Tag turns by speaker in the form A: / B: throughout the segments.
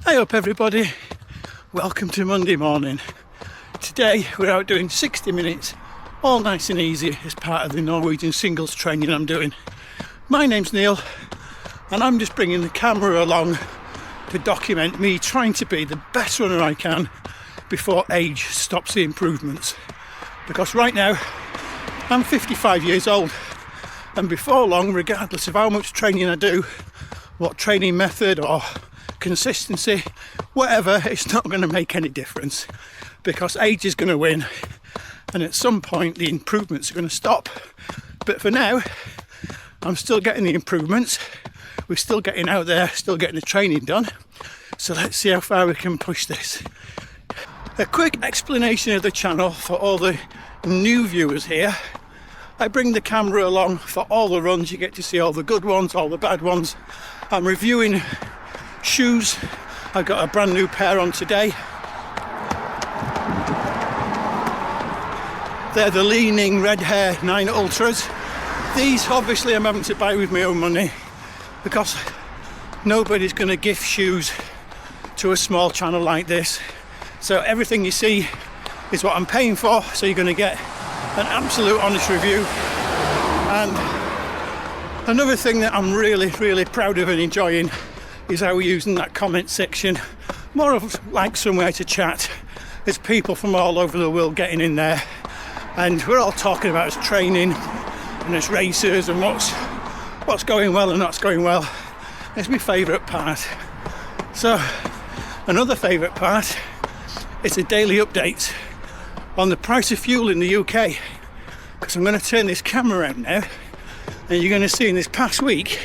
A: Ayup everybody, welcome to Monday morning. Today we're out doing 60 minutes, all nice and easy as part of the Norwegian Singles training I'm doing. My name's Neil and I'm just bringing the camera along to document me trying to be the best runner I can before age stops the improvements. Because right now I'm 55 years old and before long, regardless of how much training I do, what training method or consistency, whatever, it's not going to make any difference because age is going to win and at some point the improvements are going to stop. But for now I'm still getting the improvements, we're still getting out there, still getting the training done, so let's see how far we can push this. A quick explanation of the channel for all the new viewers here. I bring the camera along for all the runs, you get to see all the good ones, all the bad ones. I'm reviewing shoes. I've got a brand new pair on today. They're the Li-Ning Red Hare 9 Ultras. These obviously I'm having to buy with my own money because nobody's going to gift shoes to a small channel like this. So everything you see is what I'm paying for, so you're going to get an absolute honest review. And another thing that I'm really proud of and enjoying is how we're using that comment section more of like somewhere to chat. There's people from all over the world getting in there and we're all talking about us training and as racers and what's going well and what's going well. It's my favourite part. So another favourite part is the daily updates on the price of fuel in the UK, because I'm going to turn this camera around now and you're going to see in this past week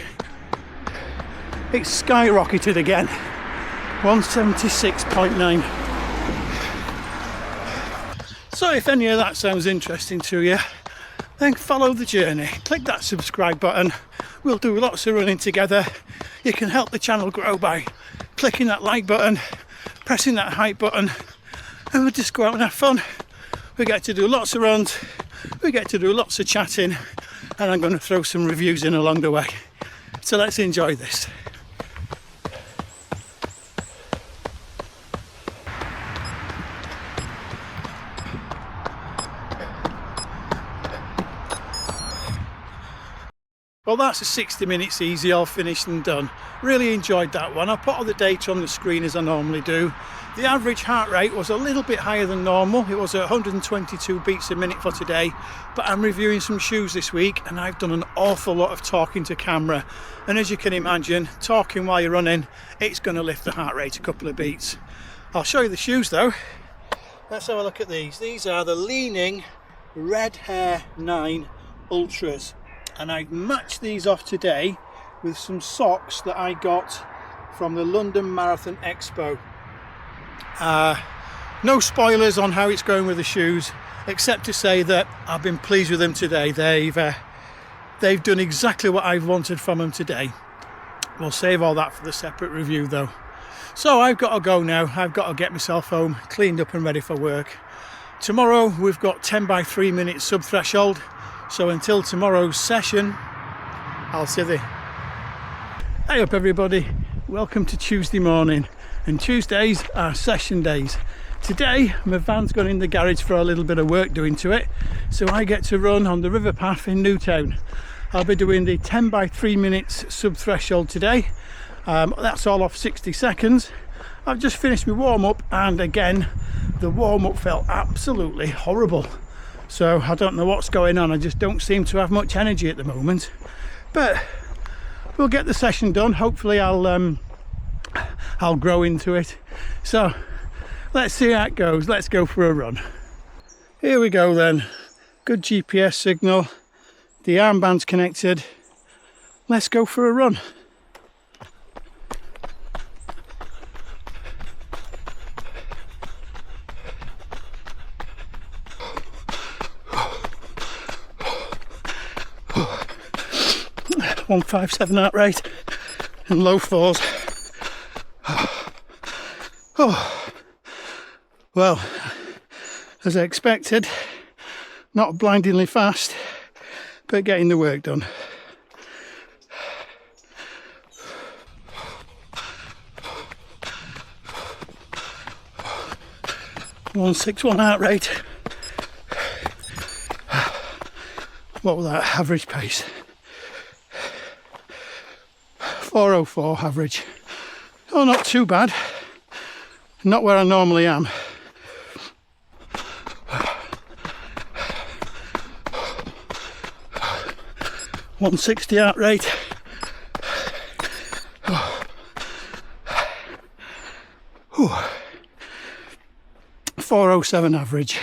A: it's skyrocketed again, 176.9. So if any of that sounds interesting to you, then follow the journey, click that subscribe button. We'll do lots of running together. You can help the channel grow by clicking that like button, pressing that hype button, and we'll just go out and have fun. We get to do lots of runs, we get to do lots of chatting, and I'm going to throw some reviews in along the way. So let's enjoy this. Well, that's a 60 minutes easy, all finished and done. Really enjoyed that one. I'll put all the data on the screen as I normally do. The average heart rate was a little bit higher than normal. It was 122 beats a minute for today, but I'm reviewing some shoes this week and I've done an awful lot of talking to camera. And as you can imagine, talking while you're running, it's going to lift the heart rate a couple of beats. I'll show you the shoes though. Let's have a look at these. These are the Li-Ning Red Hare 9 Ultras. And I matched these off today with some socks that I got from the London Marathon Expo. No spoilers on how it's going with the shoes, except to say that I've been pleased with them today. They've done exactly what I've wanted from them today. We'll save all that for the separate review though. So I've got to go now. I've got to get myself home, cleaned up and ready for work. Tomorrow we've got 10 by 3 minutes sub threshold. So until tomorrow's session, I'll see you. Hey up everybody, welcome to Tuesday morning. And Tuesdays are session days. Today my van's gone in the garage for a little bit of work doing to it, so I get to run on the river path in Newtown. I'll be doing the 10 by 3 minutes sub threshold today. That's all off 60 seconds. I've just finished my warm-up and again the warm-up felt absolutely horrible. So I don't know what's going on, I just don't seem to have much energy at the moment. But we'll get the session done, hopefully I'll grow into it. So let's see how it goes, let's go for a run. Here we go then, good GPS signal, the armband's connected, let's go for a run. Oh. 157 heart rate and low fours. Oh, well, as I expected, not blindingly fast, but getting the work done. 161 heart rate. What was that average pace? 404 average. Oh, not too bad. Not where I normally am. .160 heart rate. 407 average.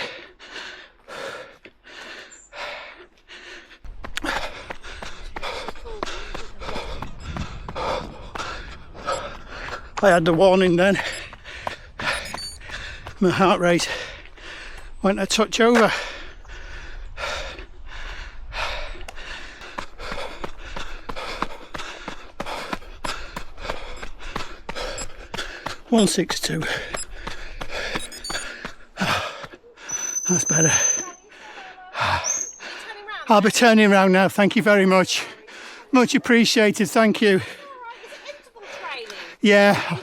A: I had the warning then. My heart rate went a touch over. .162. That's better. I'll be turning around now. Thank you very much. Much appreciated. Thank you. Yeah.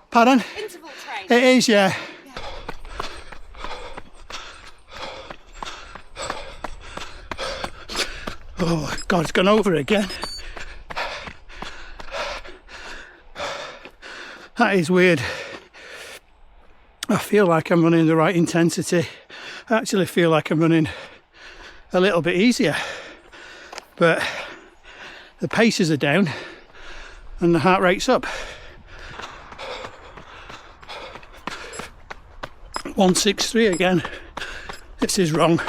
A: Pardon? Interval training. It is, yeah. Oh God, it's gone over again. That is weird. I feel like I'm running the right intensity. I actually feel like I'm running a little bit easier, but the paces are down and the heart rate's up. 163 again. This is wrong.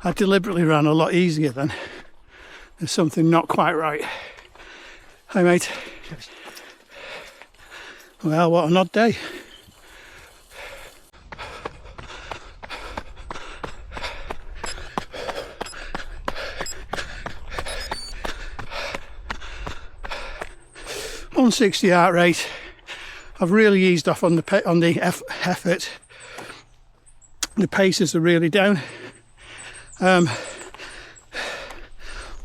A: I deliberately ran a lot easier then. There's something not quite right. Hi mate. Well, what an odd day. .160 heart rate. I've really eased off on the effort. The paces are really down. What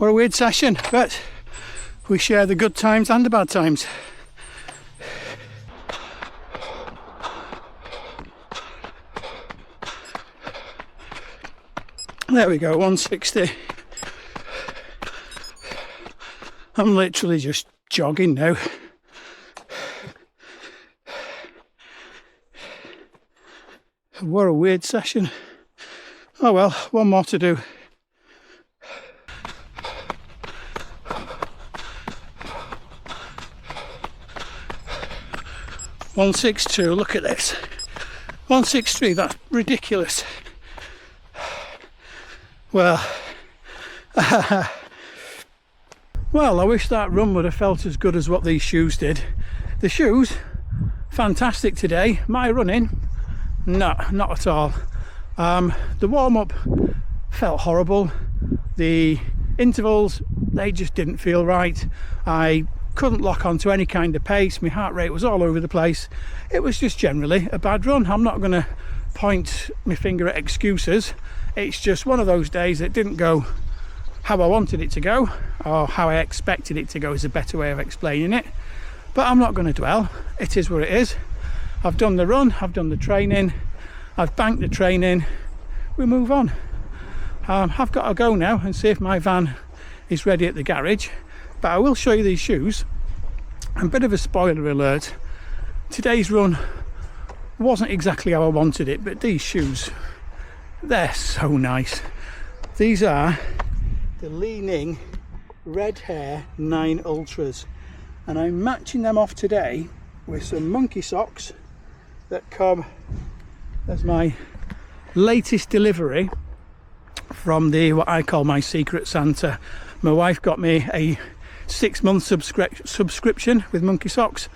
A: a weird session, but we share the good times and the bad times. There we go, 160. I'm literally just jogging now. What a weird session. Oh well, one more to do. .162, look at this. 163, that's ridiculous. Well, well, I wish that run would have felt as good as what these shoes did. The shoes, fantastic today. My running, no, not at all. The warm-up felt horrible. The intervals, they just didn't feel right. I couldn't lock onto any kind of pace. My heart rate was all over the place. It was just generally a bad run. I'm not going to point my finger at excuses. It's just one of those days that didn't go how I wanted it to go, or how I expected it to go is a better way of explaining it. But I'm not going to dwell. It is what it is. I've done the run, I've done the training, I've banked the training. We move on. I've got to go now and see if my van is ready at the garage. But I will show you these shoes. A bit of a spoiler alert. Today's run wasn't exactly how I wanted it, but these shoes, they're so nice. These are the Li-Ning Red Hare 9 Ultras, and I'm matching them off today with some monkey socks that come as my latest delivery from what I call my secret Santa. My wife got me a 6-month subscription with monkey socks,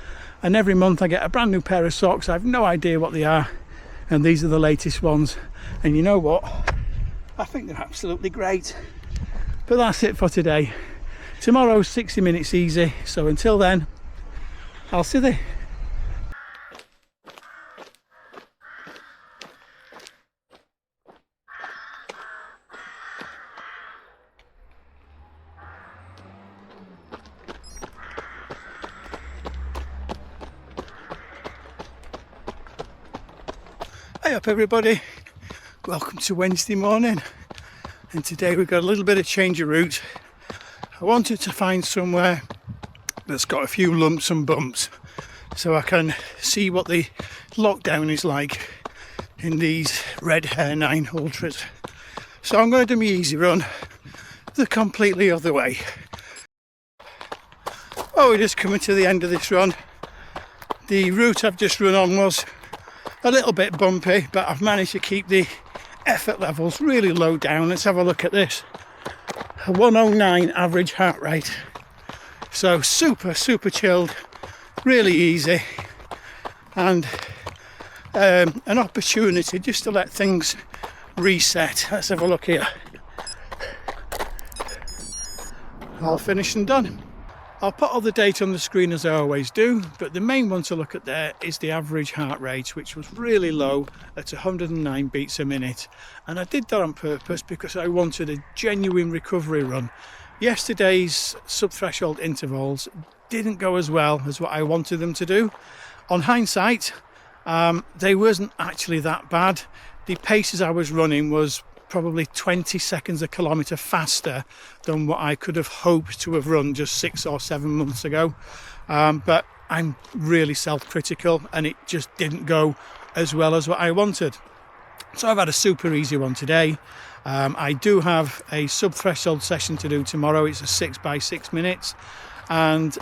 A: and every month I get a brand new pair of socks. I have no idea what they are, and these are the latest ones. And you know what? I think they're absolutely great. But that's it for today. Tomorrow's 60 minutes easy, so until then, I'll see you. Hi up everybody, welcome to Wednesday morning, and today we've got a little bit of change of route. I wanted to find somewhere that's got a few lumps and bumps so I can see what the lockdown is like in these Red Hare 9 Ultras. So I'm going to do my easy run the completely other way. Oh, we're just coming to the end of this run. The route I've just run on was a little bit bumpy, but I've managed to keep the effort levels really low down. Let's have a look at this. A 109 average heart rate. So super chilled, really easy, and an opportunity just to let things reset. Let's have a look here. All finished and done. I'll put all the data on the screen as I always do, but the main one to look at there is the average heart rate, which was really low at 109 beats a minute. And I did that on purpose because I wanted a genuine recovery run. Yesterday's sub-threshold intervals didn't go as well as what I wanted them to do. On hindsight, they wasn't actually that bad. The paces I was running was probably 20 seconds a kilometre faster than what I could have hoped to have run just 6 or 7 months ago. But I'm really self-critical and it just didn't go as well as what I wanted. So I've had a super easy one today. I do have a sub-threshold session to do tomorrow. It's a 6 by 6 minutes. And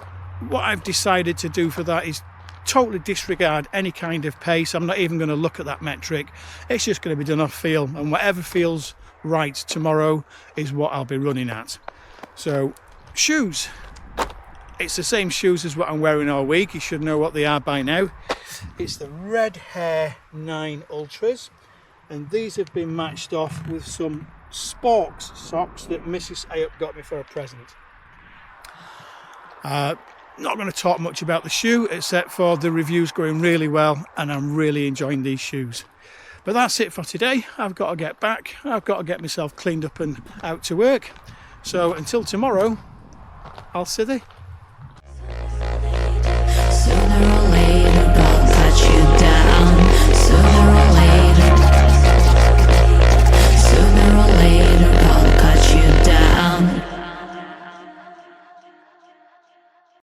A: what I've decided to do for that is totally disregard any kind of pace. I'm not even going to look at that metric. It's just going to be done off feel, and whatever feels right tomorrow is what I'll be running at. So shoes, it's the same shoes as what I'm wearing all week. You should know what they are by now. It's the Red Hare 9 Ultras, and these have been matched off with some Sporks socks that Mrs. Ayup got me for a present. Not going to talk much about the shoe except for the reviews going really well and I'm really enjoying these shoes. But that's it for today. I've got to get back. I've got to get myself cleaned up and out to work. So until tomorrow, I'll see thee.